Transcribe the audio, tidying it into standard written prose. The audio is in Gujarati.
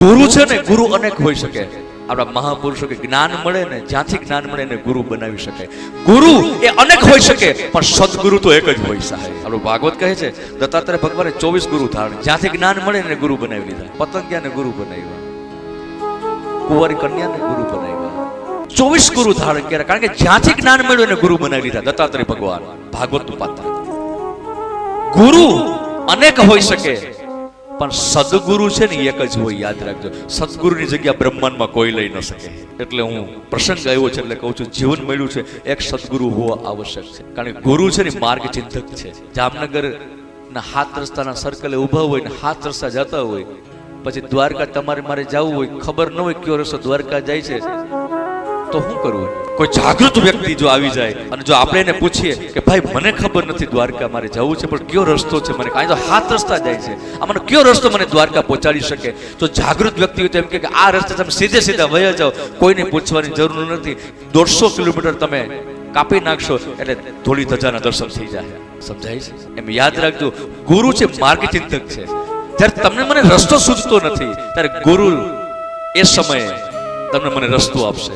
ગુરુ છે ને, ગુરુ અનેક હોઈ શકે. આપણા મહાપુરુષો કે જ્ઞાન મળે ને, જ્યાંથી જ્ઞાન મળે ને ગુરુ બનાવી શકે. ગુરુ એ અનેક હોઈ શકે, પણ સદગુરુ તો એક જ હોય સાહેબ. આપણું ભાગવત કહે છે દત્તાત્રેય ભગવાને 24 ગુરુ ધારણ, જ્યાંથી જ્ઞાન મળે ને ગુરુ બનાવી લીધા. પતંગિયાને ગુરુ બનાવ્યા, કુંવારી કન્યાને ગુરુ બનાવ્યા, 24 ગુરુ ધારણ કર્યા, કારણ કે જ્યાંથી જ્ઞાન મળ્યું એને ગુરુ બનાવી લીધા. દત્તાત્રેય ભગવાન ભાગવતનું પાત્ર. ગુરુ અનેક હોઈ શકે, પણ સદગુરુ છે ને એક જ હોય. યાદ રાખજો, સદગુરુની જગ્યા બ્રહ્માંડમાં કોઈ લઈ ન શકે. એટલે હું પ્રસંગ આવ્યો છે એટલે કહું છું, જીવન મળ્યું છે એક સદગુરુ હોવા આવશ્યક છે. કારણ કે ગુરુ છે ને માર્ગ ચિંતક છે. જામનગર ના 7 રસ્તાના સર્કલે ઉભા હોય ને 7 રસ્તા જતા હોય, પછી દ્વારકા તમારે મારે જવું હોય, ખબર ન હોય કયો રસ્તો દ્વારકા જાય છે, તો શું કરવું? કોઈ જાગૃત વ્યક્તિ જો આવી જાય અને જો આપણે એને પૂછીએ કે ભાઈ મને ખબર નથી દ્વારકા મારે જવું છે, પણ કયો રસ્તો છે મને, કાંઈ તો 7 રસ્તા જાય છે, આમાં કયો રસ્તો મને દ્વારકા પહોંચાડી શકે? તો જાગૃત વ્યક્તિ હોય તો એમ કે આ રસ્તે તમે સીધે સીધા વયા જાઓ, કોઈને પૂછવાની જરૂર નથી. 150 કિલોમીટર તમે કાપી નાખશો એટલે ધોળી ધજાના દર્શન થઈ જાય. સમજાય છે? એમ યાદ રાખજો, ગુરુ છે માર્ગ ચિંતક છે. જ્યારે તમને મને રસ્તો સૂચતો નથી ત્યારે ગુરુ એ સમયે તમને મને રસ્તો આપશે.